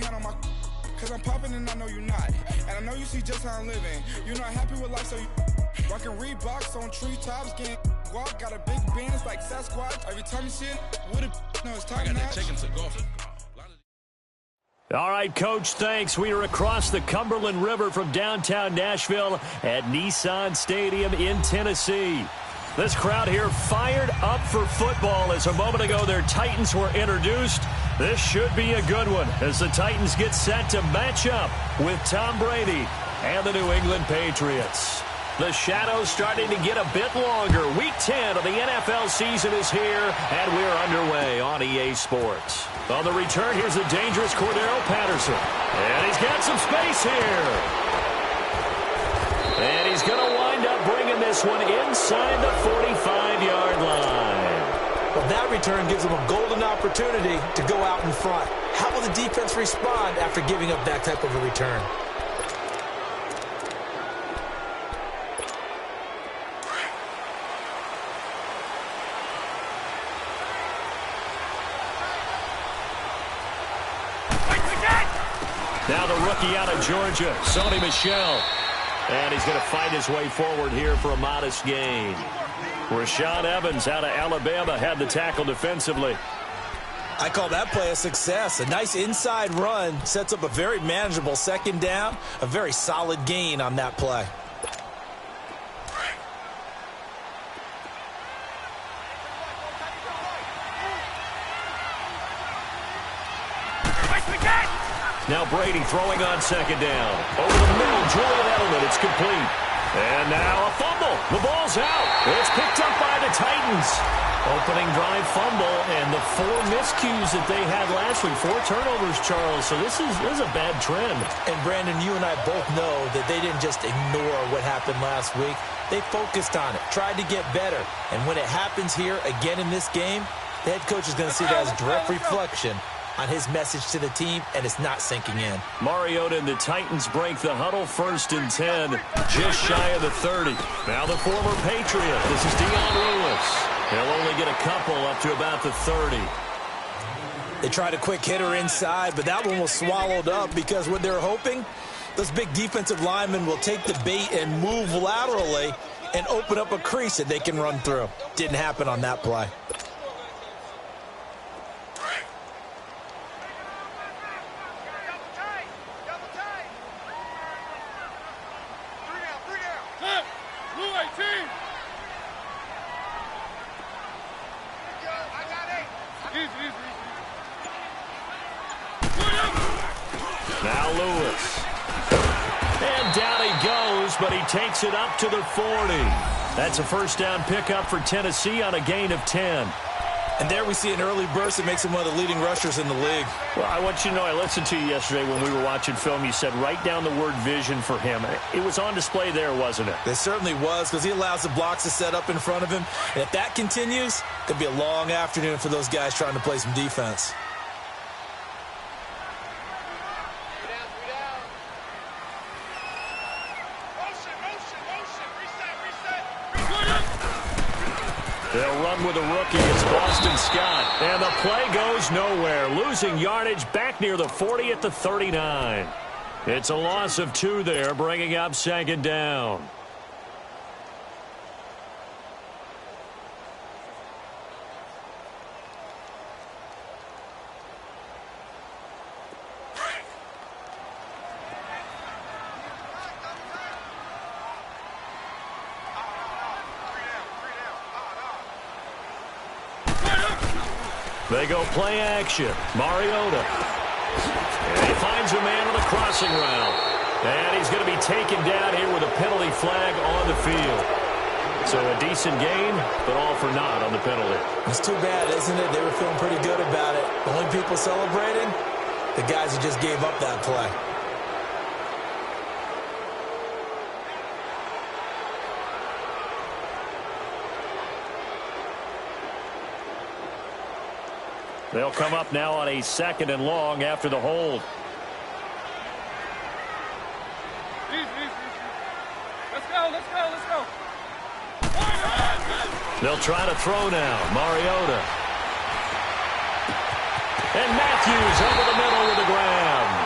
not on my cause I'm popping and I know you're not. And I know you see just how I'm living. You're not happy with life, so you rockin' Reeboks on treetops, getting walk, got a big Benz like Sasquatch. Every time you see it, with it, no, it's time now. All right, Coach, thanks. We are across the Cumberland River from downtown Nashville at Nissan Stadium in Tennessee. This crowd here fired up for football as a moment ago their Titans were introduced. This should be a good one as the Titans get set to match up with Tom Brady and the New England Patriots. The shadows starting to get a bit longer. Week 10 of the NFL season is here, and we're underway on EA Sports. On the return, here's the dangerous Cordero Patterson. And he's got some space here. And he's going to wind up bringing this one inside the 45-yard line. Well, that return gives them a golden opportunity to go out in front. How will the defense respond after giving up that type of a return? Now the rookie out of Georgia, Sony Michel. And he's going to fight his way forward here for a modest gain. Rashaan Evans out of Alabama had the tackle defensively. I call that play a success. A nice inside run sets up a very manageable second down. A very solid gain on that play. Now Brady throwing on second down. Over the middle, Julian Edelman. It's complete. And now a fumble. The ball's out. It's picked up by the Titans. Opening drive fumble, and the 4 miscues that they had last week. 4 turnovers, Charles. So this is a bad trend. And, Brandon, you and I both know that they didn't just ignore what happened last week. They focused on it, tried to get better. And when it happens here again in this game, the head coach is going to see that as direct reflection on his message to the team, and it's not sinking in. Mariota and the Titans break the huddle 1st and 10, just shy of the 30. Now the former Patriot. This is Dion Lewis. He'll only get a couple up to about the 30. They tried a quick hitter inside, but that one was swallowed up because what they're hoping, those big defensive linemen will take the bait and move laterally and open up a crease that they can run through. Didn't happen on that play. Now Lewis. And down he goes, but he takes it up to the 40. That's a first down pickup for Tennessee on a gain of 10. And there we see an early burst that makes him one of the leading rushers in the league. Well, I want you to know, I listened to you yesterday when we were watching film. You said write down the word vision for him. It was on display there, wasn't it? It certainly was, because he allows the blocks to set up in front of him. And if that continues, it could be a long afternoon for those guys trying to play some defense. They'll run with a rookie. It's Boston Scott. And the play goes nowhere. Losing yardage back near the 40 at the 39. It's a loss of 2 there, bringing up second down. They go play action. Mariota. And he finds a man on the crossing route. And he's going to be taken down here with a penalty flag on the field. So a decent gain, but all for naught on the penalty. It's too bad, isn't it? They were feeling pretty good about it. The only people celebrating, the guys who just gave up that play. They'll come up now on a 2nd and long after the hold. Let's go. They'll try to throw now. Mariota. And Matthews over the middle with a grab.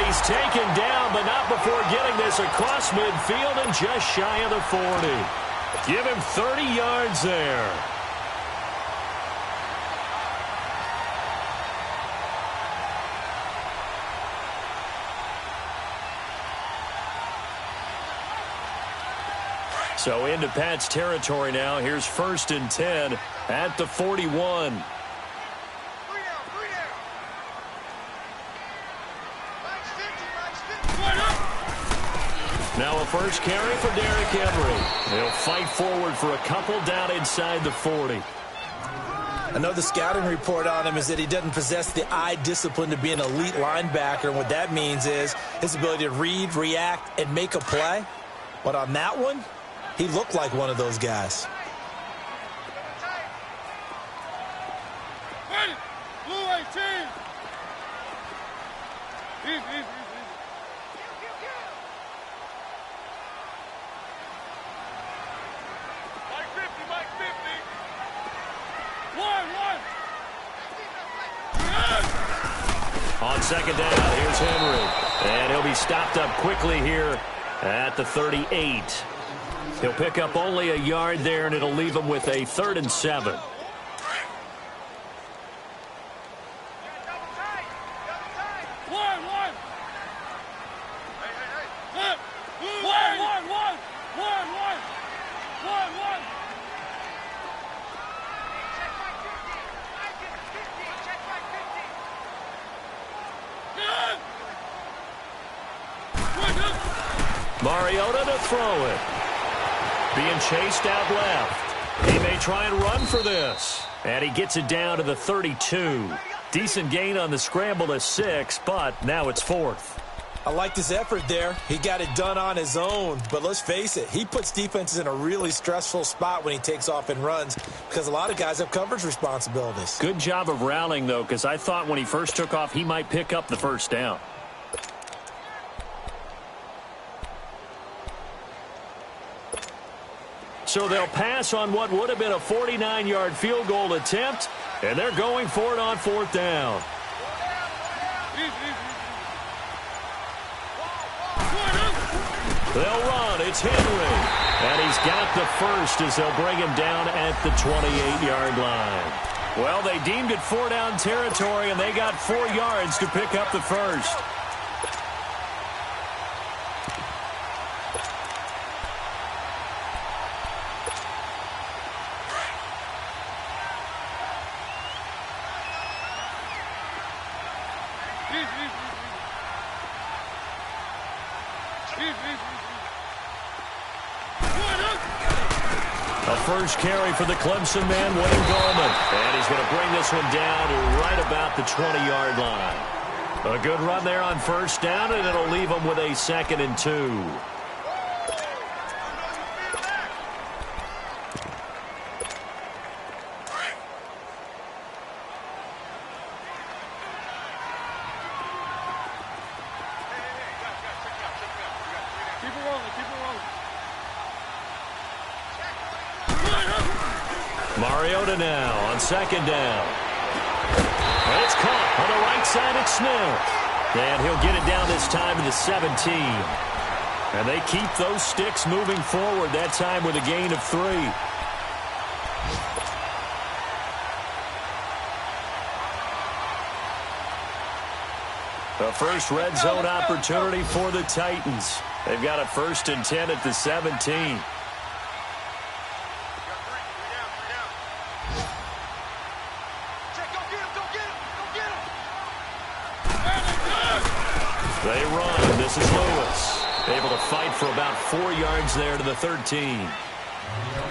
he's taken down, but not before getting this across midfield and just shy of the 40. Give him 30 yards there. So into Pat's territory now. Here's 1st and 10 at the 41. Now a first carry for Derrick Henry. He'll fight forward for a couple down inside the 40. Another scouting report on him is that he doesn't possess the eye discipline to be an elite linebacker. And what that means is his ability to read, react, and make a play. But on that one, he looked like one of those guys. Blue 18. Easy. Mike 50. One. On second down, here's Henry. And he'll be stopped up quickly here at the 38. He'll pick up only a yard there, and it'll leave him with a 3rd and 7. Mariota to throw it. Being chased out left. He may try and run for this. And he gets it down to the 32. Decent gain on the scramble to 6, but now it's 4th. I liked his effort there. He got it done on his own. But let's face it, he puts defenses in a really stressful spot when he takes off and runs because a lot of guys have coverage responsibilities. Good job of rallying, though, because I thought when he first took off, he might pick up the first down. So they'll pass on what would have been a 49-yard field goal attempt, and they're going for it on 4th down. They'll run. It's Henry. And he's got the first as they'll bring him down at the 28-yard line. Well, they deemed it 4-down territory, and they got 4 yards to pick up the first. A first carry for the Clemson man, Wayne Gallman. And he's going to bring this one down to right about the 20-yard line. A good run there on 1st down, and it'll leave him with a 2nd and 2. Mariota now on 2nd down. And it's caught on the right side at Smith. And he'll get it down this time to the 17. And they keep those sticks moving forward, that time with a gain of 3. A first red zone opportunity for the Titans. They've got a 1st and 10 at the 17. They run. This is Lewis. Able to fight for about 4 yards there to the 13.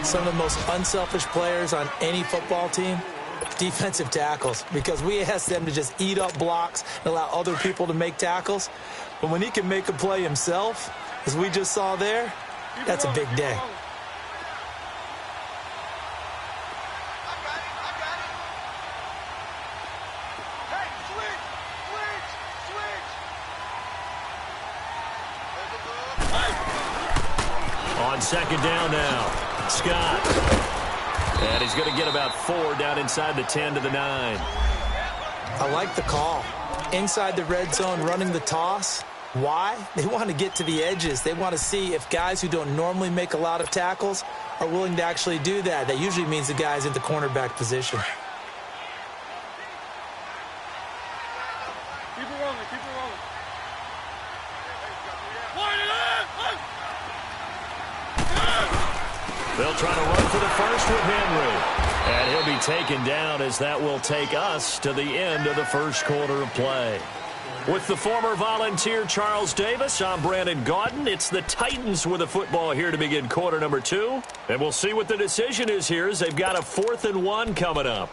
Some of the most unselfish players on any football team, defensive tackles, because we ask them to just eat up blocks and allow other people to make tackles. But when he can make a play himself, as we just saw there, that's a big day. On 2nd down now, Scott. And he's going to get about 4 down inside the 10 to the 9. I like the call. Inside the red zone, running the toss. Why? They want to get to the edges. They want to see if guys who don't normally make a lot of tackles are willing to actually do that. That usually means the guy's in the cornerback position. Keep it rolling, keep it rolling. They'll try to run for the first with Henry. And he'll be taken down as that will take us to the end of the first quarter of play. With the former Volunteer Charles Davis, I'm Brandon Gaudin. It's the Titans with the football here to begin quarter number 2. And we'll see what the decision is here as they've got a 4th and 1 coming up.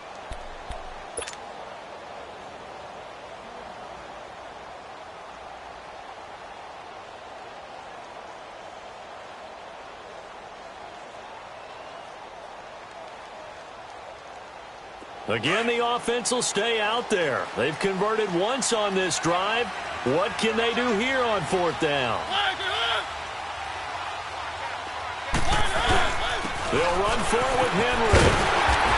Again, the offense will stay out there. They've converted once on this drive. What can they do here on 4th down? They'll run for it with Henry.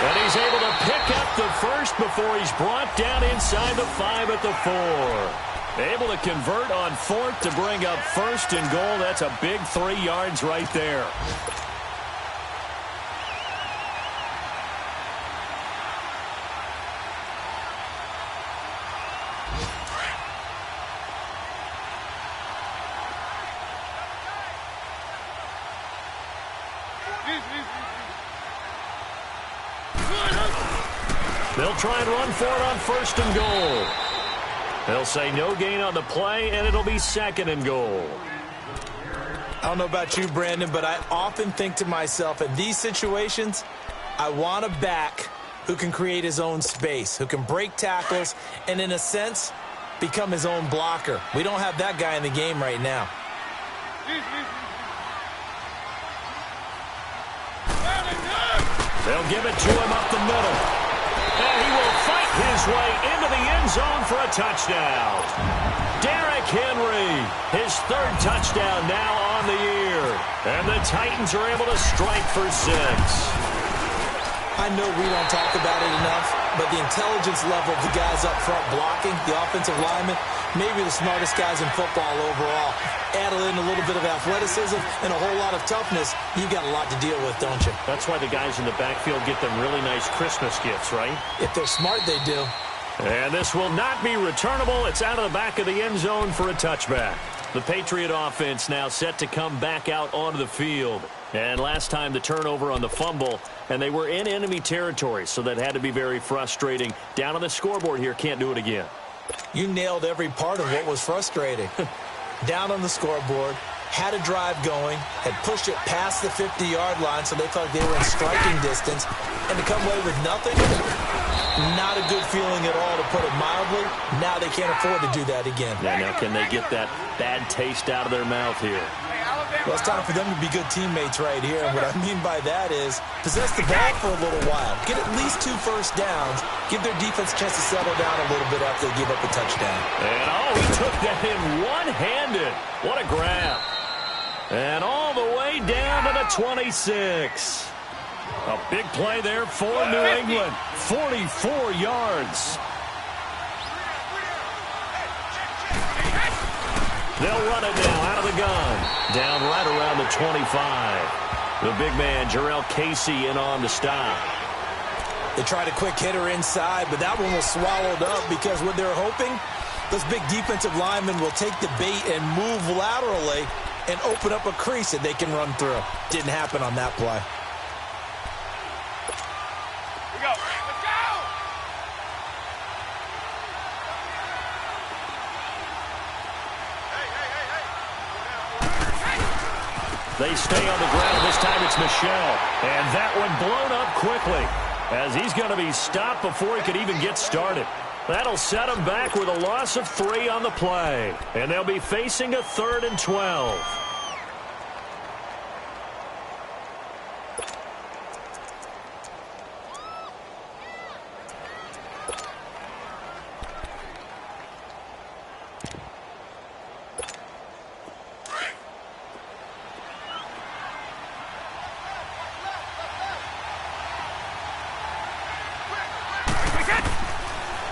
And he's able to pick up the first before he's brought down inside the 5 at the 4. Able to convert on 4th to bring up 1st and goal. That's a big 3 yards right there. They'll try and run for it on 1st and goal. They'll say no gain on the play, and it'll be 2nd and goal. I don't know about you, Brandon, but I often think to myself, in these situations, I want a back who can create his own space, who can break tackles, and in a sense, become his own blocker. We don't have that guy in the game right now. They'll give it to him up the middle. And he will fight his way into the end zone for a touchdown. Derrick Henry, his 3rd touchdown now on the year. And the Titans are able to strike for 6. I know we don't talk about it enough, but the intelligence level of the guys up front blocking, the offensive linemen, maybe the smartest guys in football overall. Add in a little bit of athleticism and a whole lot of toughness, you've got a lot to deal with, don't you? That's why the guys in the backfield get them really nice Christmas gifts, right? If they're smart, they do. And this will not be returnable. It's out of the back of the end zone for a touchback. The Patriot offense now set to come back out onto the field. And last time the turnover on the fumble, and they were in enemy territory, so that had to be very frustrating. Down on the scoreboard here, can't do it again. You nailed every part of what was frustrating. Down on the scoreboard, had a drive going, had pushed it past the 50-yard line so they thought they were in striking distance, and to come away with nothing, not a good feeling at all, to put it mildly. Now they can't afford to do that again. Yeah, now can they get that bad taste out of their mouth here? Well, it's time for them to be good teammates right here. And what I mean by that is possess the ball for a little while. Get at least 2 first downs. Give their defense a chance to settle down a little bit after they give up a touchdown. And, he took that in one-handed. What a grab. And all the way down to the 26. A big play there for New England. 44 yards. They'll run it now out of the gun. Down right around the 25. The big man, Jarrell Casey, in on the stop. They tried a quick hitter inside, but that one was swallowed up because what they're hoping, those big defensive linemen will take the bait and move laterally and open up a crease that they can run through. Didn't happen on that play. We go. Let's go! They stay on the ground. This time it's Michel. And that one blown up quickly as he's going to be stopped before he could even get started. That'll set him back with a loss of 3 on the play. And they'll be facing a 3rd and 12.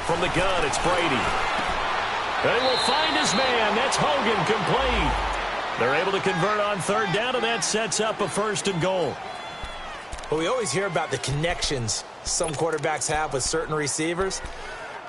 From the gun, it's Brady. They will find his man. That's Hogan, complete. They're able to convert on third down, and that sets up a 1st and goal. Well, we always hear about the connections some quarterbacks have with certain receivers.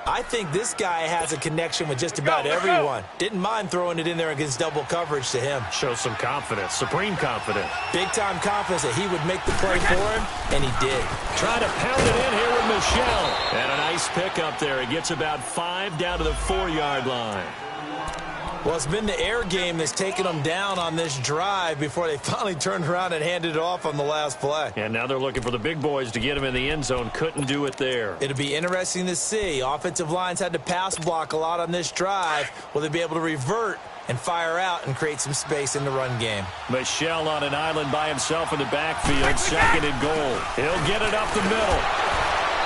I think this guy has a connection with just about everyone. Didn't mind throwing it in there against double coverage to him. Shows some confidence, supreme confidence. Big-time confidence that he would make the play for him, and he did. Trying to pound it in here with Michelle. And a nice pick up there. He gets about 5 down to the 4-yard line. Well, it's been the air game that's taken them down on this drive before they finally turned around and handed it off on the last play. And now they're looking for the big boys to get him in the end zone. Couldn't do it there. It'll be interesting to see. Offensive lines had to pass block a lot on this drive. Will they be able to revert and fire out and create some space in the run game? Michelle on an island by himself in the backfield. 2nd and goal. He'll get it up the middle.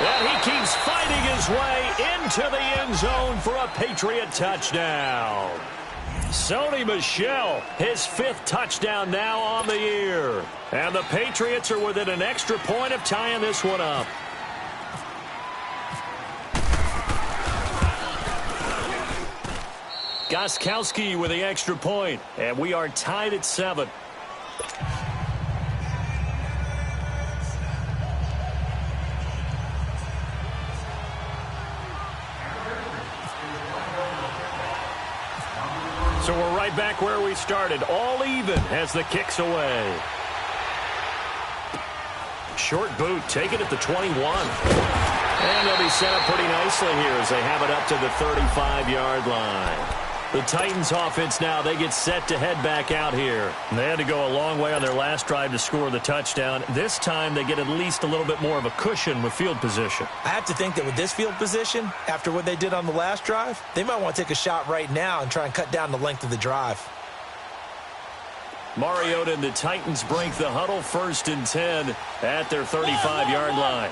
And he keeps fighting his way into the end zone for a Patriot touchdown. Sony Michel, his 5th touchdown now on the year. And the Patriots are within an extra point of tying this one up. Gostkowski with the extra point, and we are tied at 7. So we're right back where we started, all even as the kick's away. Short boot, take it at the 21. And they'll be set up pretty nicely here as they have it up to the 35-yard line. The Titans offense now, they get set to head back out here. And they had to go a long way on their last drive to score the touchdown. This time they get at least a little bit more of a cushion with field position. I have to think that with this field position, after what they did on the last drive, they might want to take a shot right now and try and cut down the length of the drive. Mariota and the Titans break the huddle, 1st and 10 at their 35-yard line.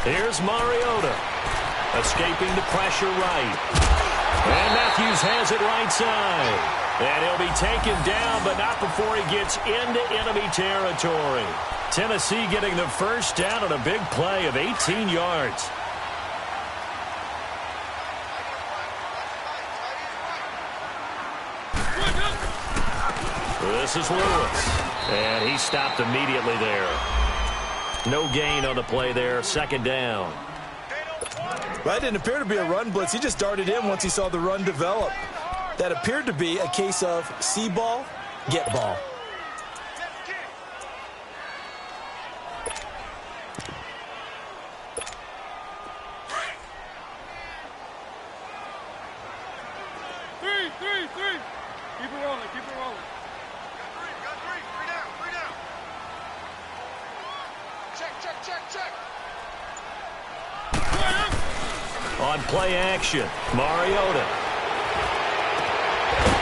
Here's Mariota. Escaping the pressure right. And Matthews has it right side. And he'll be taken down, but not before he gets into enemy territory. Tennessee getting the 1st down on a big play of 18 yards. This is Lewis. And he stopped immediately there. No gain on the play there. 2nd down. Well, that didn't appear to be a run blitz. He just darted in once he saw the run develop. That appeared to be a case of see ball, get ball. Three. Keep it rolling. Got three down. Check. On play action, Mariota.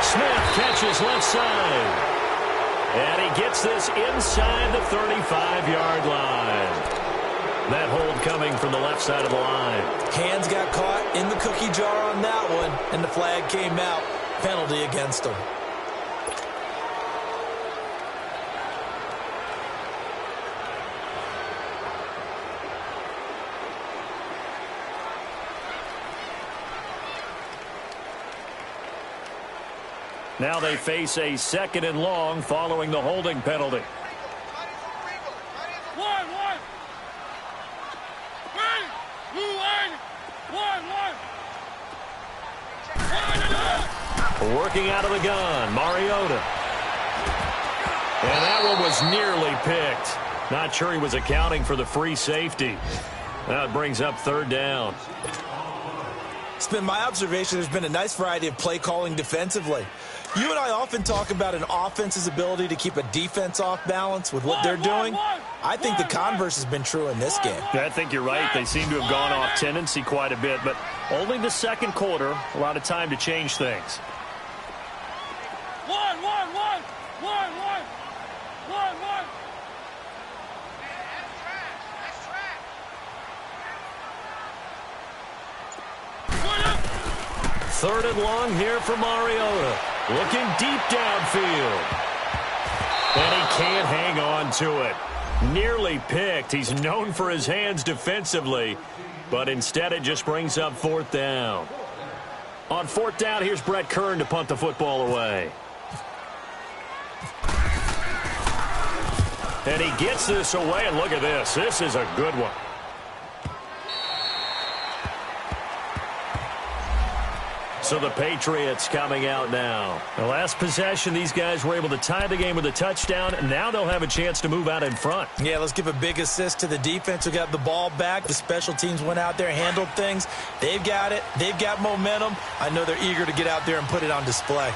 Smith catches left side. And he gets this inside the 35-yard line. That hold coming from the left side of the line. Hands got caught in the cookie jar on that one, and the flag came out. Penalty against him. Now they face a 2nd and long following the holding penalty. Working out of the gun, Mariota. And that one was nearly picked. Not sure he was accounting for the free safety. That brings up 3rd down. It's been my observation there's been a nice variety of play calling defensively. You and I often talk about an offense's ability to keep a defense off balance with what they're doing. I think the converse has been true in this game. Yeah, I think you're right. They seem to have gone off tendency quite a bit, but only the 2nd quarter, a lot of time to change things. One. Third and long here for Mariota. Looking deep downfield. And he can't hang on to it. Nearly picked. He's known for his hands defensively, but instead it just brings up fourth down. On fourth down, here's Brett Kern to punt the football away. And he gets this away, and look at this. This is a good one. So the Patriots coming out now. The last possession, these guys were able to tie the game with a touchdown, and now they'll have a chance to move out in front. Yeah, let's give a big assist to the defense who got the ball back. The special teams went out there, handled things. They've got it. They've got momentum. I know they're eager to get out there and put it on display.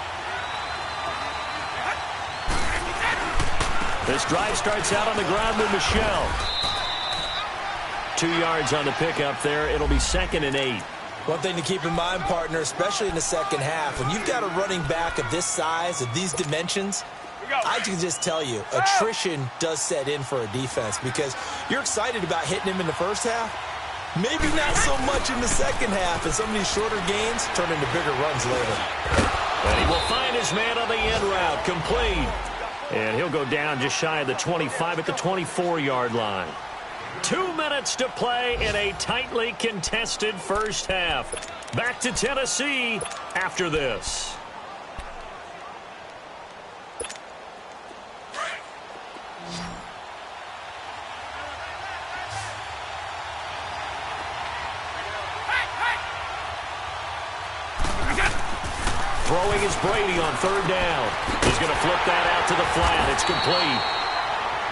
This drive starts out on the ground with Michelle. 2 yards on the pickup there. It'll be 2nd and 8. One thing to keep in mind, partner, especially in the second half, when you've got a running back of this size, of these dimensions, I can just tell you, attrition does set in for a defense because you're excited about hitting him in the first half. Maybe not so much in the second half, and some of these shorter gains turn into bigger runs later. And he will find his man on the end route, complete. And he'll go down just shy of the 25 at the 24-yard line. 2 minutes to play in a tightly contested first half. Back to Tennessee after this. Throwing is Brady on 3rd down. He's going to flip that out to the flat. It's complete.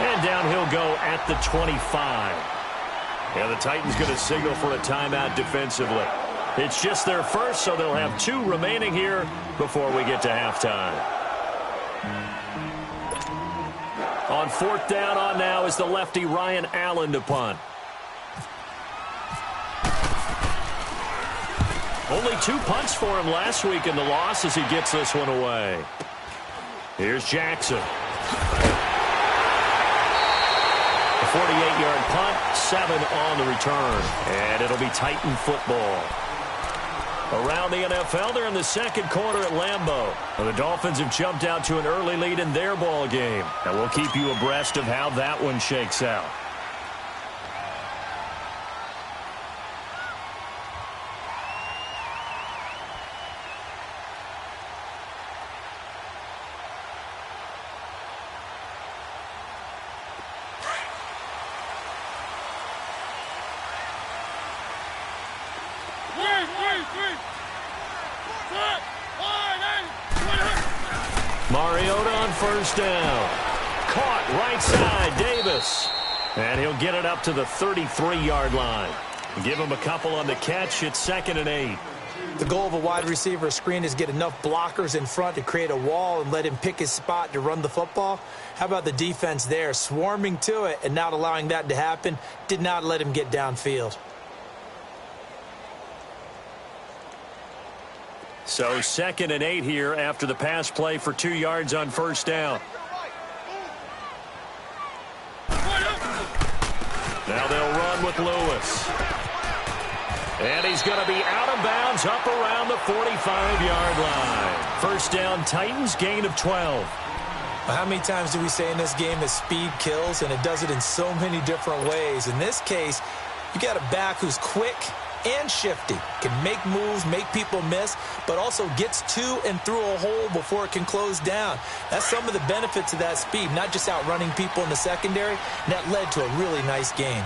And down he'll go at the 25. Yeah, the Titans going to signal for a timeout defensively. It's just their first, so they'll have 2 remaining here before we get to halftime. On 4th down on now is the lefty Ryan Allen to punt. Only 2 punts for him last week in the loss as he gets this one away. Here's Jackson. 48-yard punt, 7 on the return. And it'll be Titan football. Around the NFL, they're in the second quarter at Lambeau. And the Dolphins have jumped out to an early lead in their ball game. And we'll keep you abreast of how that one shakes out. Mariota on 1st down. Caught right side, Davis. And he'll get it up to the 33-yard line. Give him a couple on the catch. It's 2nd and 8. The goal of a wide receiver screen is get enough blockers in front to create a wall and let him pick his spot to run the football. How about the defense there, swarming to it and not allowing that to happen? Did not let him get downfield. So 2nd and 8 here after the pass play for 2 yards on 1st down. Now they'll run with Lewis. And he's going to be out of bounds up around the 45-yard line. 1st down, Titans, gain of 12. How many times do we say in this game that speed kills, and it does it in so many different ways? In this case, you got a back who's quick and shifty, can make moves, make people miss, but also gets to and through a hole before it can close down. That's some of the benefits of that speed, not just outrunning people in the secondary, and that led to a really nice game.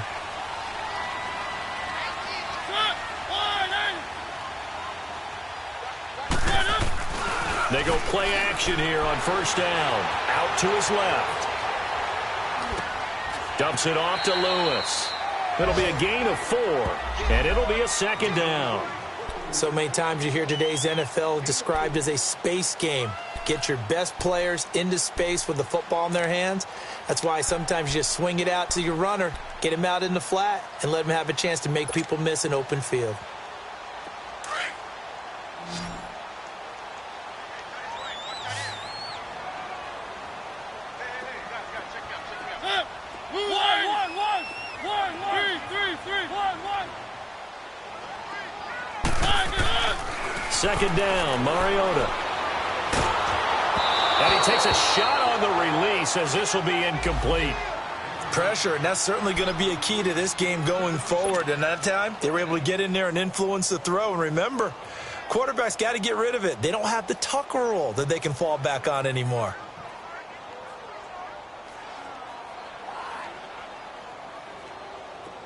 They go play action here on 1st down. Out to his left. Dumps it off to Lewis. It'll be a gain of 4, and it'll be a 2nd down. So many times you hear today's NFL described as a space game. Get your best players into space with the football in their hands. That's why sometimes you just swing it out to your runner, get him out in the flat, and let him have a chance to make people miss an open field. Second down, Mariota. And he takes a shot on the release as this will be incomplete. pressure, and that's certainly going to be a key to this game going forward. And that time, they were able to get in there and influence the throw. And remember, quarterbacks got to get rid of it. They don't have the Tucker rule that they can fall back on anymore.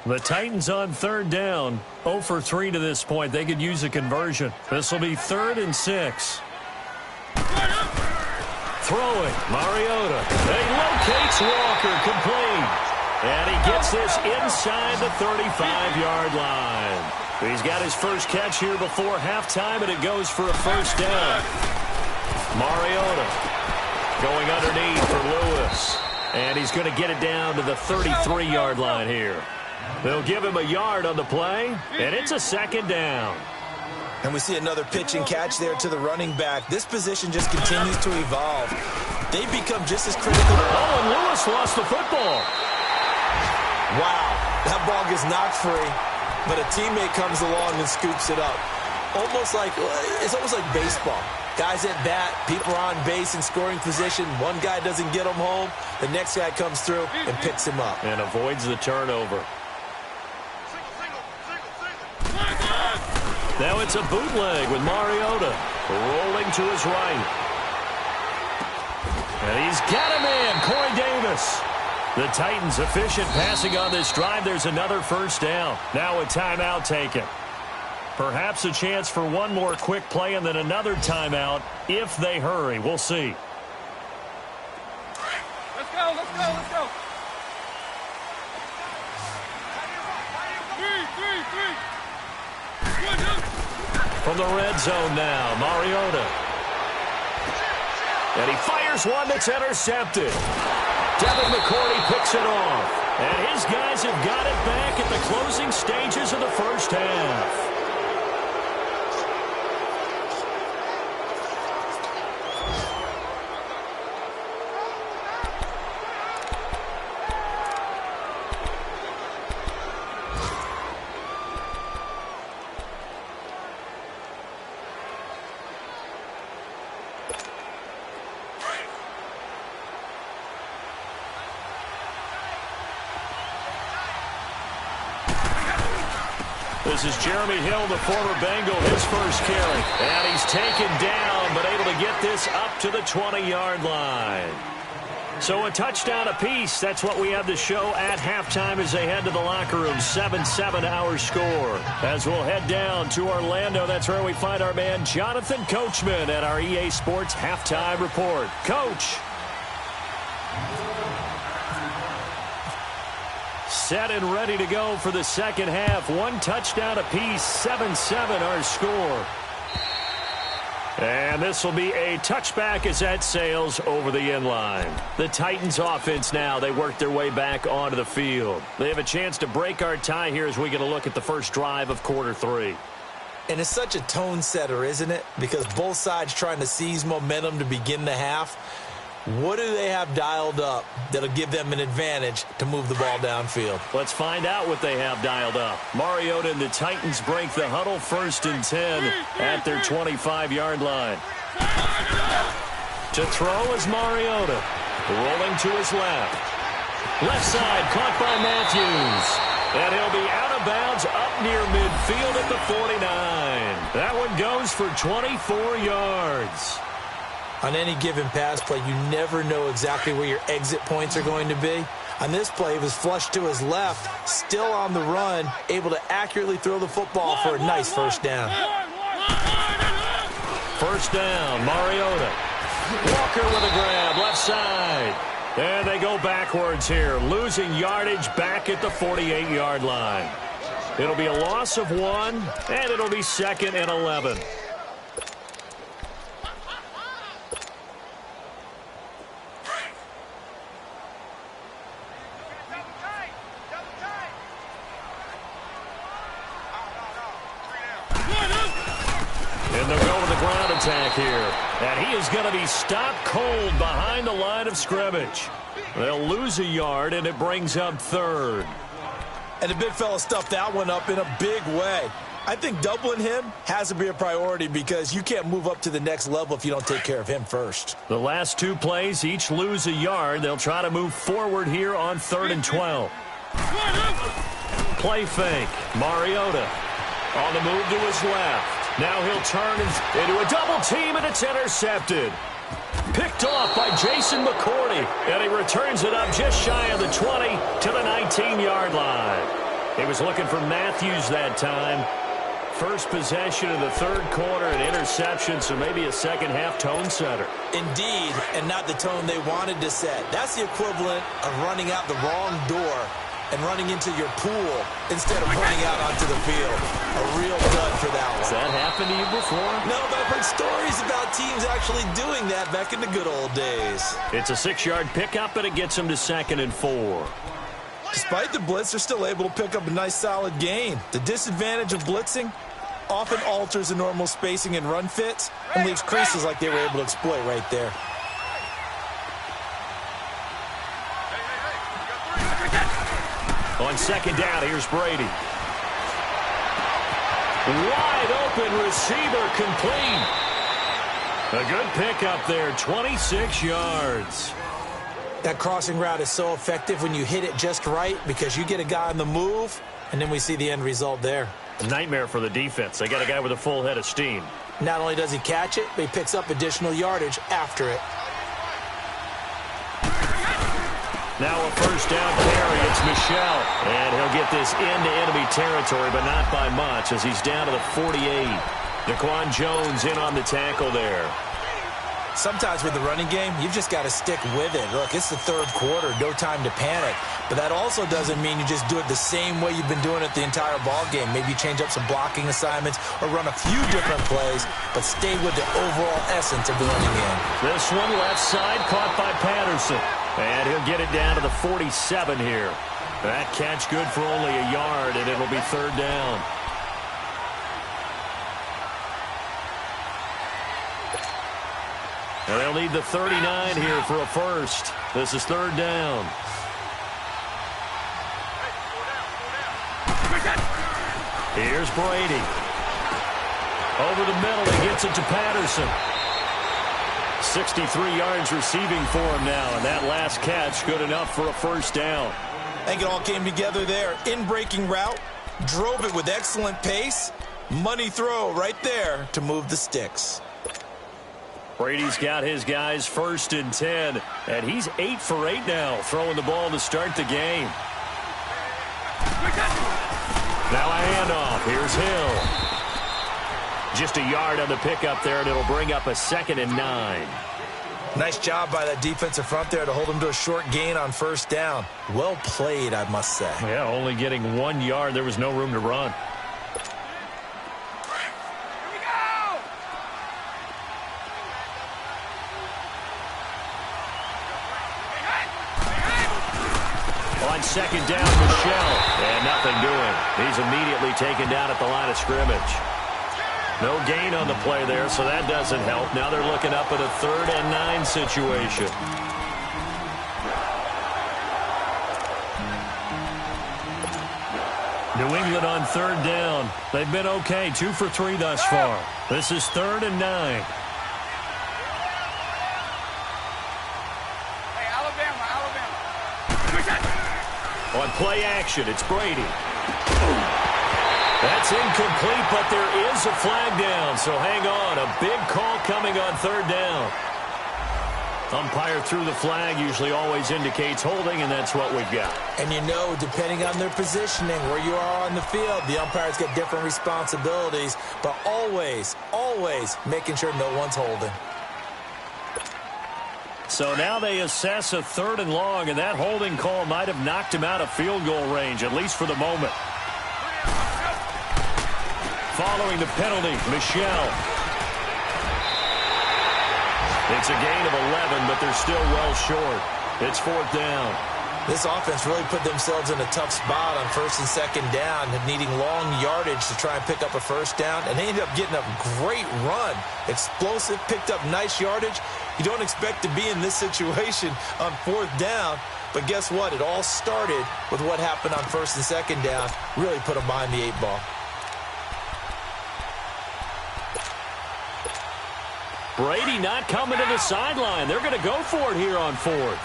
The Titans on third down, 0 for 3 to this point. They could use a conversion. This will be 3rd and 6. Throwing, Mariota. He locates Walker, complete. And he gets this inside the 35-yard line. He's got his first catch here before halftime, and it goes for a first down. Mariota going underneath for Lewis. And he's going to get it down to the 33-yard line here. They'll give him a yard on the play, and it's a 2nd down. And we see another pitch and catch there to the running back. This position just continues to evolve. They've become just as critical. Oh, and Lewis lost the football. Wow, that ball gets knocked free, but a teammate comes along and scoops it up. It's almost like baseball. Guys at bat, people are on base in scoring position. One guy doesn't get him home. The next guy comes through and picks him up. And avoids the turnover. Now it's a bootleg with Mariota rolling to his right. And he's got a man, Corey Davis. The Titans efficient passing on this drive. There's another first down. Now a timeout taken. Perhaps a chance for one more quick play and then another timeout if they hurry. We'll see. Let's go, let's go, let's go. 3. From the red zone now, Mariota. And he fires one that's intercepted. Devin McCourty picks it off. And his guys have got it back at the closing stages of the first half. This is Jeremy Hill, the former Bengal, his first carry. And he's taken down, but able to get this up to the 20-yard line. So a touchdown apiece. That's what we have to show at halftime as they head to the locker room. 7-7 our score. As we'll head down to Orlando, that's where we find our man Jonathan Coachman at our EA Sports Halftime Report. Coach. Set and ready to go for the second half. One touchdown apiece, 7-7 our score. And this will be a touchback as that sails over the end line. The Titans offense now, they work their way back onto the field. They have a chance to break our tie here as we get a look at the first drive of quarter 3. And it's such a tone setter, isn't it? Because both sides trying to seize momentum to begin the half. What do they have dialed up that'll give them an advantage to move the ball downfield? Let's find out what they have dialed up. Mariota and the Titans break the huddle, 1st and 10 at their 25-yard line. To throw is Mariota. Rolling to his left. Left side caught by Matthews. And he'll be out of bounds up near midfield at the 49. That one goes for 24 yards. On any given pass play, you never know exactly where your exit points are going to be. On this play, he was flushed to his left, still on the run, able to accurately throw the football for a nice first down. First down, Mariota. Walker with a grab, left side. And they go backwards here, losing yardage back at the 48-yard line. It'll be a loss of 1, and it'll be 2nd and 11. And they'll go with the ground attack here. And he is going to be stopped cold behind the line of scrimmage. They'll lose a yard, and it brings up 3rd. And the big fella stuffed that one up in a big way. I think doubling him has to be a priority because you can't move up to the next level if you don't take care of him first. The last two plays each lose a yard. They'll try to move forward here on 3rd and 12. Play fake. Mariota on the move to his left. Now he'll turn into a double team, and it's intercepted. Picked off by Jason McCourty, and he returns it up just shy of the 20 to the 19-yard line. He was looking for Matthews that time. First possession of the third quarter, an interception, so maybe a second-half tone setter. Indeed, and not the tone they wanted to set. That's the equivalent of running out the wrong door and running into your pool instead of running out onto the field. A real dud for that one. Has that happened to you before? No, but I've heard stories about teams actually doing that back in the good old days. It's a 6-yard pickup, and it gets him to 2nd and 4. Despite the blitz, they're still able to pick up a nice, solid gain. The disadvantage of blitzing often alters the normal spacing and run fits and leaves creases like they were able to exploit right there. On 2nd down, here's Brady. Wide open receiver complete. A good pickup there, 26 yards. That crossing route is so effective when you hit it just right because you get a guy on the move, and then we see the end result there. A nightmare for the defense. They got a guy with a full head of steam. Not only does he catch it, but he picks up additional yardage after it. Now a first down carry. It's Michel. And he'll get this into enemy territory, but not by much as he's down to the 48. Daquan Jones in on the tackle there. Sometimes with the running game, you've just got to stick with it. Look, it's the third quarter, no time to panic. But that also doesn't mean you just do it the same way you've been doing it the entire ball game. Maybe change up some blocking assignments or run a few different plays, but stay with the overall essence of the running game. This one left side caught by Patterson. And he'll get it down to the 47 here. That catch good for only a yard, and it'll be 3rd down. And they'll need the 39 here for a first. This is 3rd down. Here's Brady. Over the middle, he gets it to Patterson. 63 yards receiving for him now, and that last catch good enough for a first down. I think it all came together there. In-breaking route, drove it with excellent pace. Money throw right there to move the sticks. Brady's got his guys 1st and 10, and he's 8 for 8 now, throwing the ball to start the game. Now a handoff. Here's Hill. Just a yard on the pickup there, and it'll bring up a 2nd and 9. Nice job by that defensive front there to hold him to a short gain on 1st down. Well played, I must say. Yeah, only getting 1 yard. There was no room to run. On 2nd down, Michel. And nothing doing. He's immediately taken down at the line of scrimmage. No gain on the play there, so that doesn't help. Now they're looking up at a 3rd and 9 situation. New England on 3rd down. They've been okay, 2 for 3 thus far. This is 3rd and 9. Hey, Alabama. On play action, it's Brady. That's incomplete, but there is a flag down, so hang on. A big call coming on 3rd down. Umpire threw the flag, usually always indicates holding, and that's what we've got. And you know, depending on their positioning, where you are on the field, the umpires get different responsibilities, but always, always making sure no one's holding. So now they assess a 3rd and long, and that holding call might have knocked him out of field goal range, at least for the moment. Following the penalty, Michel. It's a gain of 11, but they're still well short. It's 4th down. This offense really put themselves in a tough spot on 1st and 2nd down, needing long yardage to try and pick up a 1st down, and they ended up getting a great run. Explosive, picked up nice yardage. You don't expect to be in this situation on 4th down, but guess what? It all started with what happened on 1st and 2nd down. Really put them behind the 8 ball. Brady not coming to the sideline. They're going to go for it here on 4th.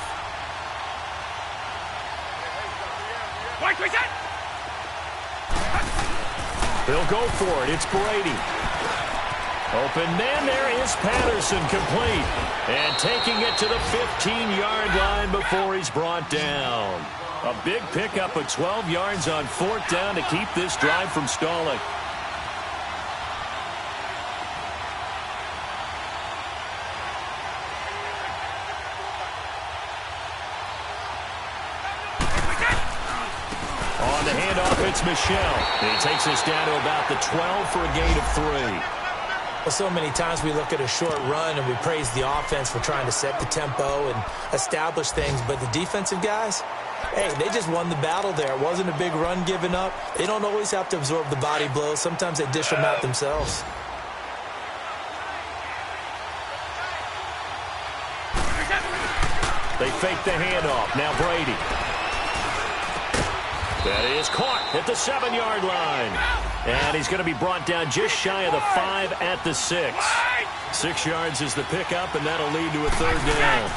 They'll go for it. It's Brady. Open man there is Patterson, complete. And taking it to the 15-yard line before he's brought down. A big pickup of 12 yards on 4th down to keep this drive from stalling. On the handoff, it's Michel. He takes us down to about the 12 for a gain of 3. Well, so many times we look at a short run and we praise the offense for trying to set the tempo and establish things, but the defensive guys, hey, they just won the battle there. It wasn't a big run given up. They don't always have to absorb the body blows. Sometimes they dish them out themselves. They fake the handoff. Now Brady. That is caught at the 7-yard line. And he's going to be brought down just shy of the 5 at the 6. 6 yards is the pickup, and that'll lead to a 3rd down.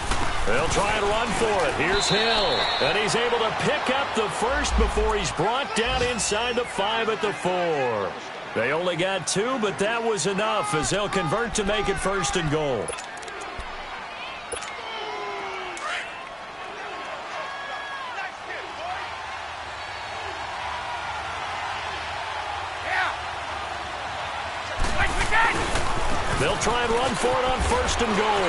They'll try and run for it. Here's Hill. And he's able to pick up the first before he's brought down inside the 5 at the 4. They only got 2, but that was enough as they'll convert to make it 1st and goal. They'll try and run for it on 1st and goal.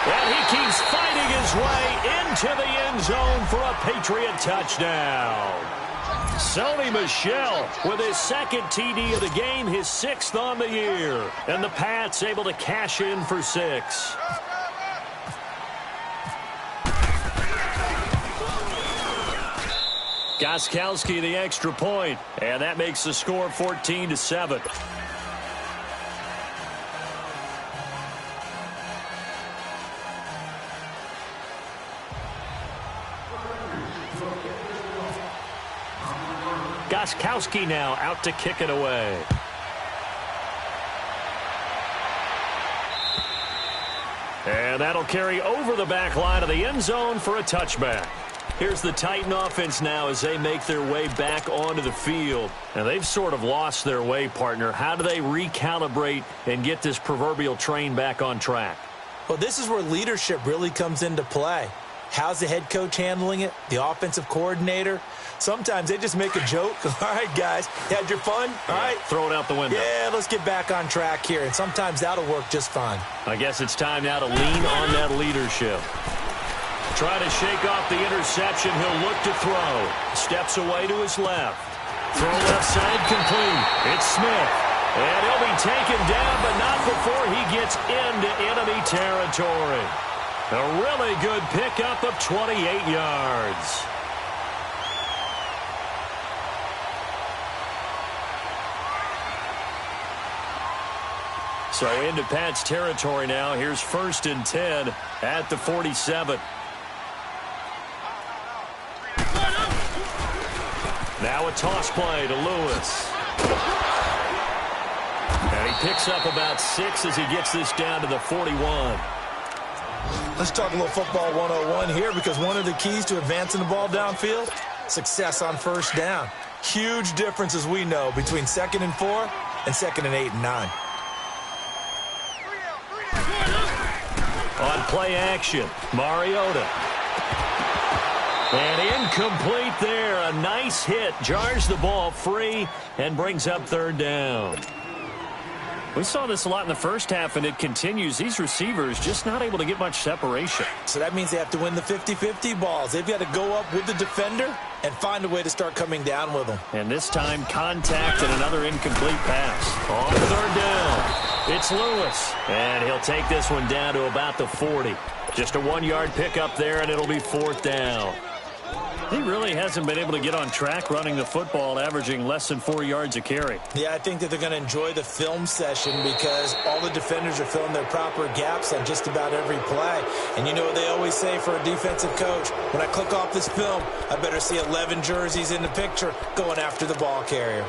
And he keeps fighting his way into the end zone for a Patriot touchdown. Sony Michel with his 2nd TD of the game, his 6th on the year. And the Pats able to cash in for 6. Gostkowski the extra point, and that makes the score 14-7. Gostkowski now out to kick it away. And that'll carry over the back line of the end zone for a touchback. Here's the Titan offense now as they make their way back onto the field. And they've sort of lost their way, partner. How do they recalibrate and get this proverbial train back on track? Well, this is where leadership really comes into play. How's the head coach handling it? The offensive coordinator? Sometimes they just make a joke. All right, guys, you had your fun? All right. Throw it out the window. Yeah, let's get back on track here. And sometimes that'll work just fine. I guess it's time now to lean on that leadership. Try to shake off the interception. He'll look to throw. Steps away to his left. Throw left side complete. It's Smith. And he'll be taken down, but not before he gets into enemy territory. A really good pickup of 28 yards. So into Pat's territory now. Here's 1st and 10 at the 47. Now a toss play to Lewis. And he picks up about 6 as he gets this down to the 41. Let's talk a little football 101 here, because one of the keys to advancing the ball downfield, success on 1st down. Huge difference, as we know, between 2nd and 4 and 2nd and 8 and 9. On play action, Mariota. And incomplete there. A nice hit. Jars the ball free and brings up 3rd down. We saw this a lot in the first half, and it continues. These receivers just not able to get much separation. So that means they have to win the 50-50 balls. They've got to go up with the defender and find a way to start coming down with them. And this time, contact and another incomplete pass. On 3rd down, it's Lewis. And he'll take this one down to about the 40. Just a 1-yard pickup there, and it'll be 4th down. He really hasn't been able to get on track running the football, averaging less than 4 yards a carry. Yeah, I think that they're going to enjoy the film session because all the defenders are filling their proper gaps on just about every play. And you know what they always say for a defensive coach? When I click off this film, I better see 11 jerseys in the picture going after the ball carrier.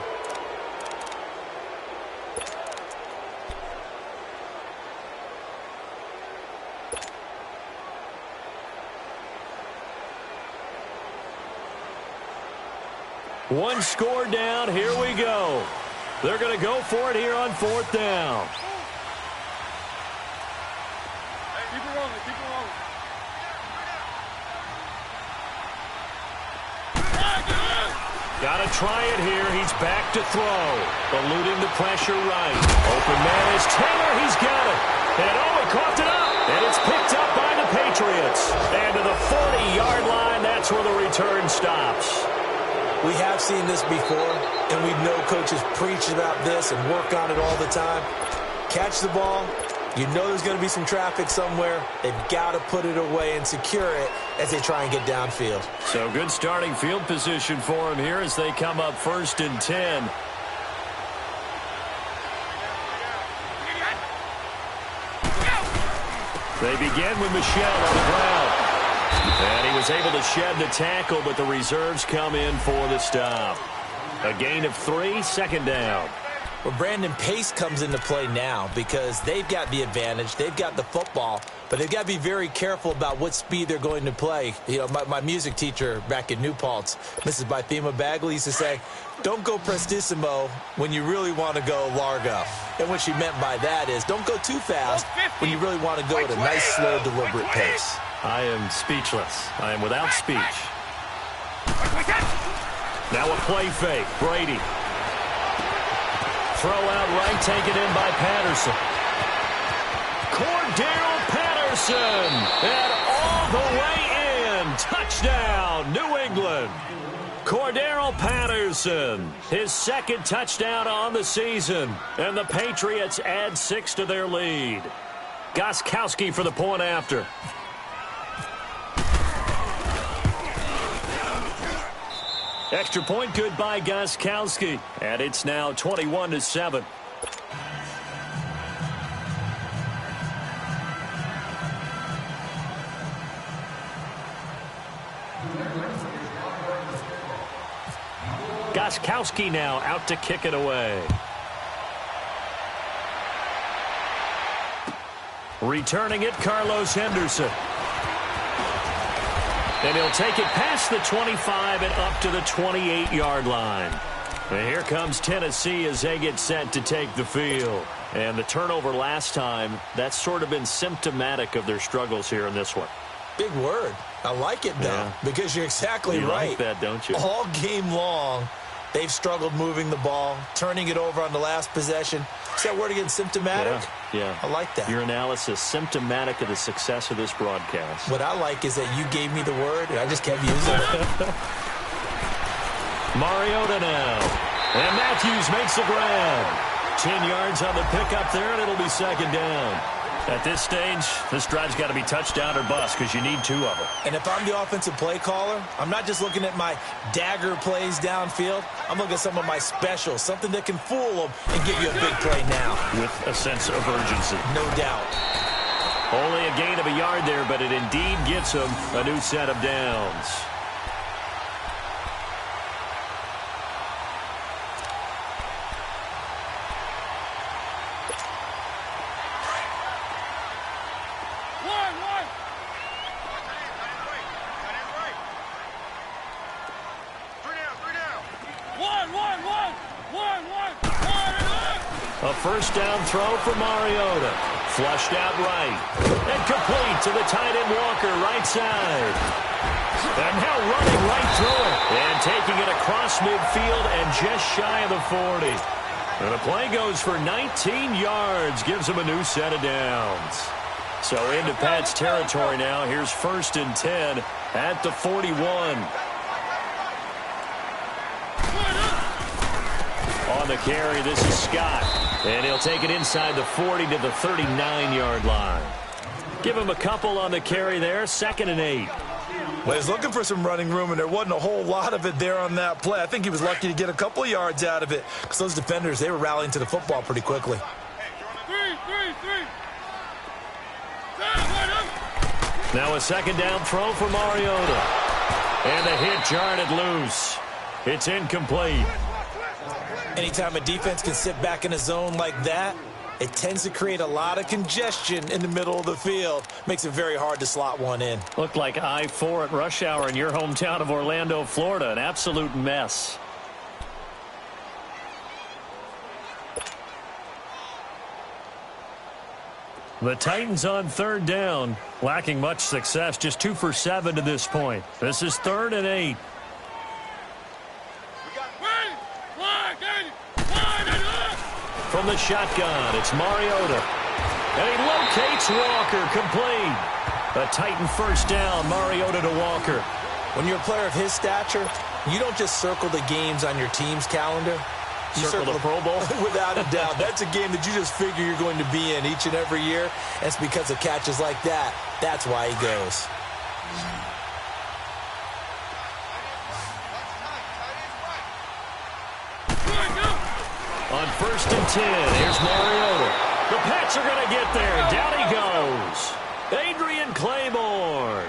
One score down. Here we go. They're going to go for it here on 4th down. Keep it rolling, keep it rolling. Got to try it here. He's back to throw. Eluding the pressure right. Open man is Taylor. He's got it. And he coughed it up. And it's picked up by the Patriots. And to the 40-yard line, that's where the return stops. We have seen this before, and we know coaches preach about this and work on it all the time. Catch the ball. You know there's going to be some traffic somewhere. They've got to put it away and secure it as they try and get downfield. So good starting field position for him here as they come up 1st and 10. They begin with Michel on the ground. And he was able to shed the tackle, but the reserves come in for the stop. A gain of 3, 2nd down. Well, Brandon, pace comes into play now because they've got the advantage. They've got the football, but they've got to be very careful about what speed they're going to play. You know, my music teacher back in New Paltz, Mrs. Bythema Bagley, used to say, don't go prestissimo when you really want to go largo. And what she meant by that is don't go too fast when you really want to go at a nice, slow, deliberate pace. I am speechless. I am without speech. Now a play fake. Brady. Throw out right, taken in by Patterson. Cordero Patterson. And all the way in. Touchdown, New England. Cordero Patterson, his 2nd touchdown on the season. And the Patriots add 6 to their lead. Gostkowski for the point after. Extra point good by Gostkowski. And it's now 21-7. Gostkowski now out to kick it away. Returning it, Carlos Henderson. And he'll take it past the 25 and up to the 28-yard line. And here comes Tennessee as they get set to take the field. And the turnover last time, that's sort of been symptomatic of their struggles here in this one. Big word. I like it, though, because you're exactly right. You like that, don't you? All game long, they've struggled moving the ball, turning it over on the last possession. Is that word again, symptomatic? Yeah. I like that. Your analysis, symptomatic of the success of this broadcast. What I like is that you gave me the word, and I just kept using it. Mariota now. And Matthews makes the grab. 10 yards on the pickup there, and it'll be 2nd down. At this stage, this drive's got to be touchdown or bust because you need 2 of them. And if I'm the offensive play caller, I'm not just looking at my dagger plays downfield. I'm looking at some of my specials, something that can fool them and give you a big play now. With a sense of urgency. No doubt. Only a gain of a yard there, but it indeed gets them a new set of downs. A 1st down throw for Mariota. Flushed out right. And complete to the tight end Walker, right side. And now running right through it. And taking it across midfield and just shy of the 40. And the play goes for 19 yards. Gives him a new set of downs. So into Pat's territory now. Here's 1st and 10 at the 41. On the carry, this is Scott. And he'll take it inside the 40 to the 39-yard line. Give him a couple on the carry there. 2nd and 8. Well, he's looking for some running room, and there wasn't a whole lot of it there on that play. I think he was lucky to get a couple of yards out of it because those defenders, they were rallying to the football pretty quickly. Now a 2nd down throw for Mariota. And the hit jarred loose. It's incomplete. Anytime a defense can sit back in a zone like that, it tends to create a lot of congestion in the middle of the field. Makes it very hard to slot one in. Looked like I-4 at rush hour in your hometown of Orlando, Florida. An absolute mess. The Titans on third down, lacking much success, just 2 for 7 to this point. This is 3rd and 8. From the shotgun, it's Mariota. And he locates Walker, complete. A Titan first down, Mariota to Walker. When you're a player of his stature, you don't just circle the games on your team's calendar. You circle the Pro Bowl? Without a doubt. That's a game that you just figure you're going to be in each and every year. And it's because of catches like that. That's why he goes. On 1st and 10, here's Mariota. The Pats are going to get there. Down he goes. Adrian Claiborne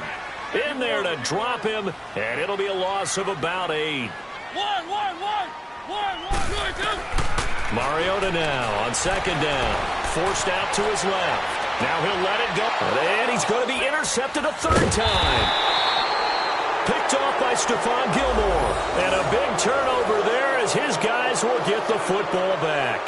in there to drop him, and it'll be a loss of about 8. Mariota now on 2nd down. Forced out to his left. Now he'll let it go. And he's going to be intercepted a 3rd time. Picked off by Stephon Gilmore. And a big turnover there as his guys will get the football back.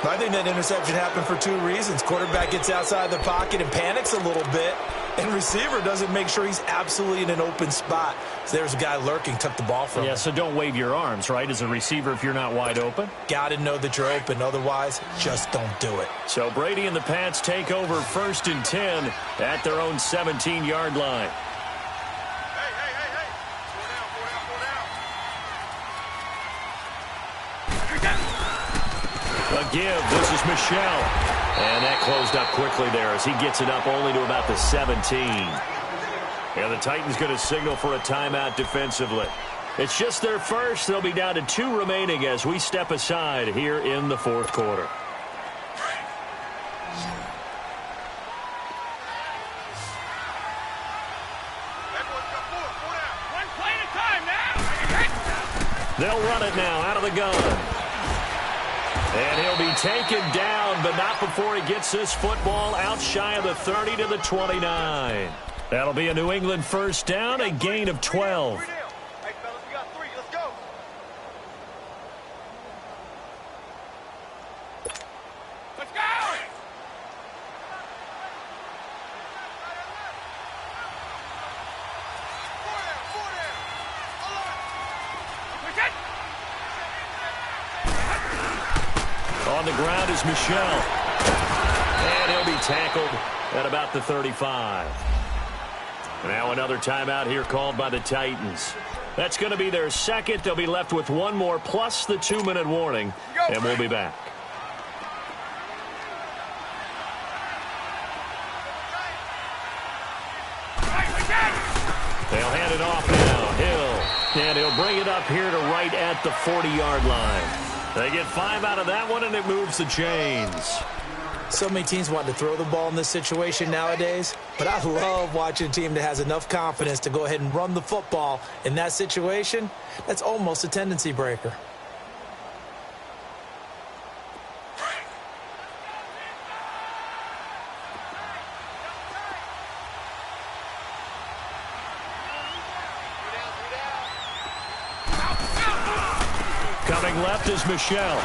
I think that interception happened for 2 reasons. Quarterback gets outside the pocket and panics a little bit. And receiver doesn't make sure he's absolutely in an open spot. So there's a guy lurking, took the ball from him. Yeah, so don't wave your arms, right, as a receiver if you're not wide open. Got to know that you're open. Otherwise, just don't do it. So Brady and the Pats take over 1st and 10 at their own 17-yard line. A give. This is Michelle. And that closed up quickly there as he gets it up only to about the 17. And the Titans going to signal for a timeout defensively. It's just their first. They'll be down to 2 remaining as we step aside here in the 4th quarter. They'll run it now out of the gun. And he'll be taken down, but not before he gets this football out shy of the 30 to the 29. That'll be a New England first down, a gain of 12. Hey, fellas, we got 3. Let's go. Let's go! On the ground is Michelle. And he'll be tackled at about the 35. Now another timeout here called by the Titans. That's going to be their second. They'll be left with 1 more plus the 2-minute warning. And we'll be back. They'll hand it off now. Hill. And he'll bring it up here to right at the 40-yard line. They get 5 out of that one, and it moves the chains. So many teams want to throw the ball in this situation nowadays, but I love watching a team that has enough confidence to go ahead and run the football in that situation. That's almost a tendency breaker. Coming left is Michelle.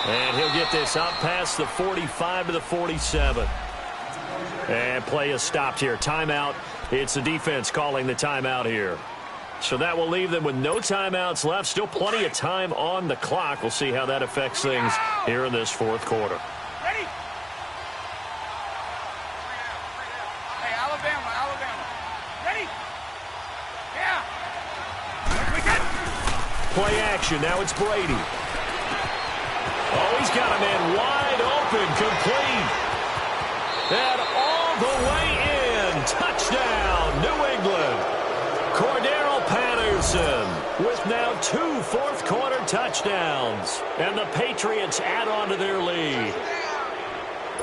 And he'll get this up past the 45 to the 47. And play is stopped here. Timeout. It's the defense calling the timeout here. So that will leave them with no timeouts left. Still plenty of time on the clock. We'll see how that affects things here in this 4th quarter. Ready? Hey, Alabama. Ready? Yeah. Play action. Now it's Brady. Oh, he's got a man wide open, complete. And all the way in. Touchdown, New England. Cordero Patterson with now 2 fourth-quarter touchdowns. And the Patriots add on to their lead.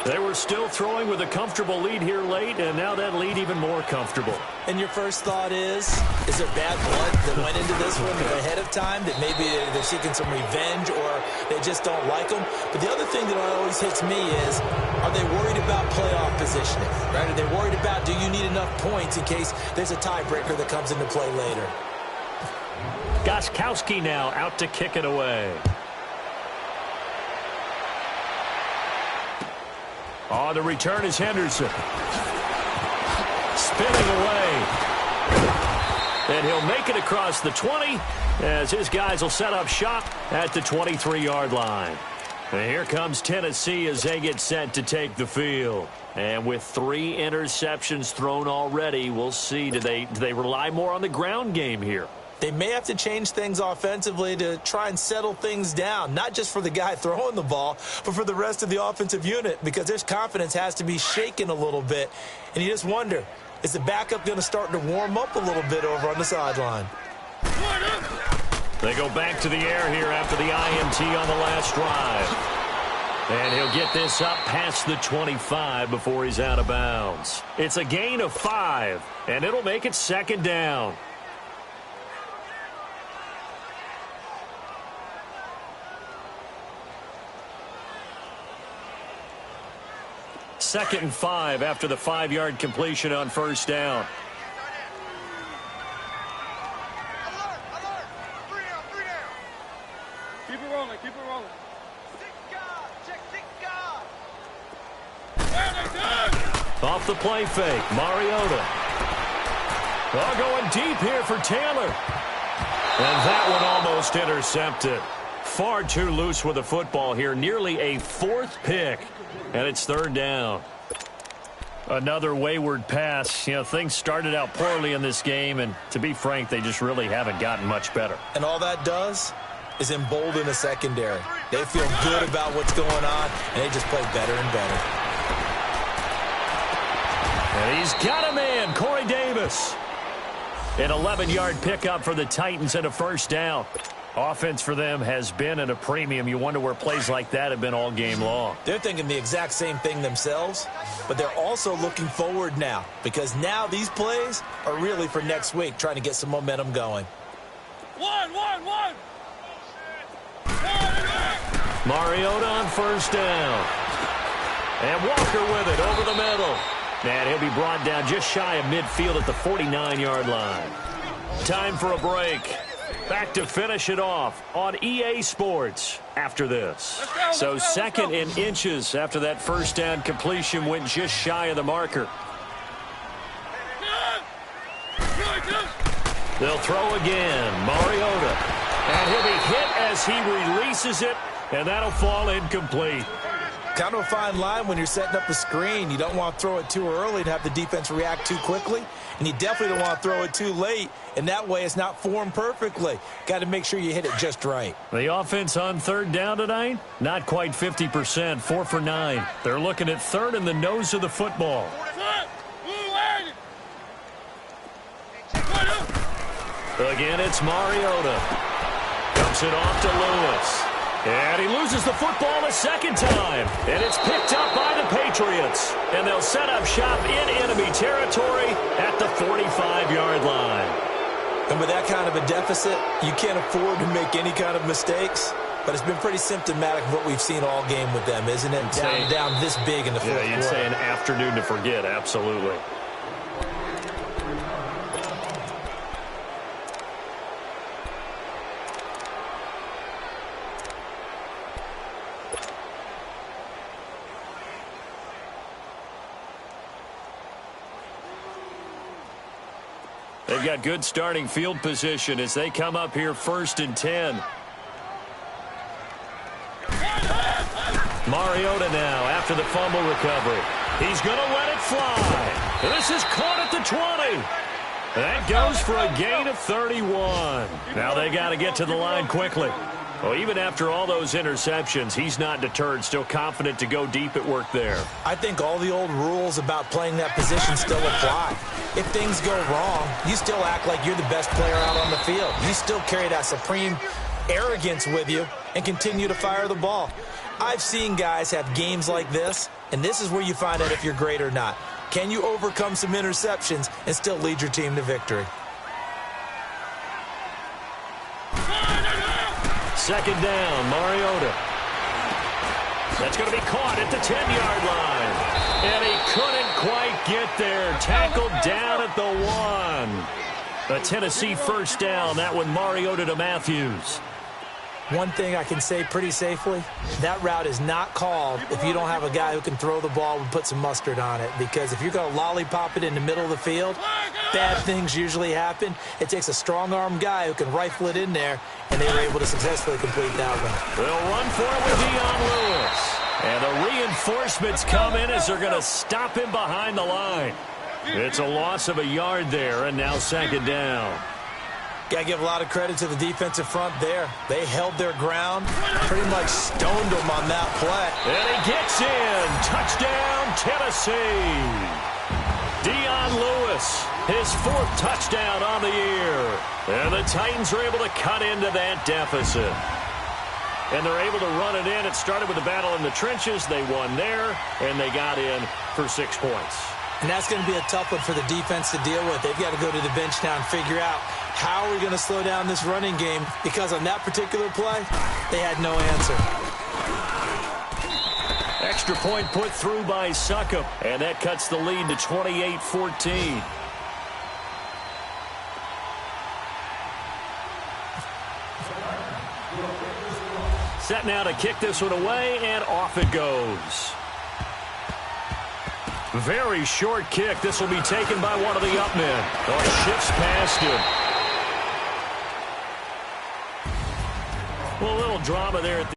They were still throwing with a comfortable lead here late, and now that lead even more comfortable. And your first thought is there bad blood that went into this one ahead of time, that maybe they're seeking some revenge or they just don't like them? But the other thing that always hits me is, are they worried about playoff positioning? Right? Are they worried about, do you need enough points in case there's a tiebreaker that comes into play later? Gostkowski now out to kick it away. On the return is Henderson. Spinning away. And he'll make it across the 20 as his guys will set up shop at the 23-yard line. And here comes Tennessee as they get set to take the field. And with 3 interceptions thrown already, we'll see. Do they rely more on the ground game here? They may have to change things offensively to try and settle things down, not just for the guy throwing the ball, but for the rest of the offensive unit, because their confidence has to be shaken a little bit. And you just wonder, is the backup going to start to warm up a little bit over on the sideline? They go back to the air here after the INT on the last drive. And he'll get this up past the 25 before he's out of bounds. It's a gain of 5, and it'll make it 2nd down. Second and 5 after the 5-yard completion on 1st down. Alert. 3 down. Keep it rolling. Six guard. Check 6 guard. Off the play fake, Mariota. Going deep here for Taylor. And that one almost intercepted. Far too loose with the football here. Nearly a 4th pick. And it's 3rd down. Another wayward pass. You know, things started out poorly in this game, and to be frank, they just really haven't gotten much better. And all that does is embolden the secondary. They feel good about what's going on, and they just play better and better. And he's got a man, Corey Davis. An 11-yard pickup for the Titans and a 1st down. Offense for them has been at a premium. You wonder where plays like that have been all game long. They're thinking the exact same thing themselves, but they're also looking forward now, because now these plays are really for next week, trying to get some momentum going. One. Mariota on 1st down. And Walker with it over the middle. And he'll be brought down just shy of midfield at the 49-yard line. Time for a break. Back to finish it off on EA Sports after this. So 2nd and inches after that 1st down completion went just shy of the marker. They'll throw again. Mariota. And he'll be hit as he releases it, and that'll fall incomplete. Kind of a fine line when you're setting up a screen. You don't want to throw it too early to have the defense react too quickly, and you definitely don't want to throw it too late, and that way it's not formed perfectly. Got to make sure you hit it just right. The offense on 3rd down tonight, not quite 50%, 4 for 9. They're looking at 3rd in the nose of the football. Again, it's Mariota. Dumps it off to Lewis. And he loses the football a 2nd time. And it's picked up by the Patriots. And they'll set up shop in enemy territory at the 45-yard line. And with that kind of a deficit, you can't afford to make any kind of mistakes. But it's been pretty symptomatic of what we've seen all game with them, isn't it? Down this big in the fourth quarter. Yeah, you'd say an afternoon to forget, absolutely. They've got good starting field position as they come up here 1st and 10. Mariota now after the fumble recovery. He's going to let it fly. This is caught at the 20. That goes for a gain of 31. Now they got to get to the line quickly. Well, even after all those interceptions, he's not deterred, still confident to go deep at work there. I think all the old rules about playing that position still apply. If things go wrong, you still act like you're the best player out on the field. You still carry that supreme arrogance with you and continue to fire the ball. I've seen guys have games like this, and this is where you find out if you're great or not. Can you overcome some interceptions and still lead your team to victory? 2nd down, Mariota. That's going to be caught at the 10-yard line. And he couldn't quite get there. Tackled down at the 1. A Tennessee 1st down. That one Mariota to Matthews. One thing I can say pretty safely, that route is not called if you don't have a guy who can throw the ball and put some mustard on it. Because if you're going to lollipop it in the middle of the field, bad things usually happen. It takes a strong-arm guy who can rifle it in there, and they were able to successfully complete that one. They'll run for it with Dion Lewis. And the reinforcements come in as they're going to stop him behind the line. It's a loss of a yard there, and now second down. Got to give a lot of credit to the defensive front there. They held their ground, pretty much stoned them on that play. And he gets in. Touchdown, Tennessee. Dion Lewis, his 4th touchdown on the year. And the Titans are able to cut into that deficit. And they're able to run it in. It started with a battle in the trenches. They won there, and they got in for 6 points. And that's going to be a tough one for the defense to deal with. They've got to go to the bench now and figure out how are we going to slow down this running game, because on that particular play, they had no answer. Extra point put through by Succop, and that cuts the lead to 28-14. Set now to kick this one away, and off it goes. Very short kick. This will be taken by one of the up men. Oh, shifts past him. Well, a little drama there at the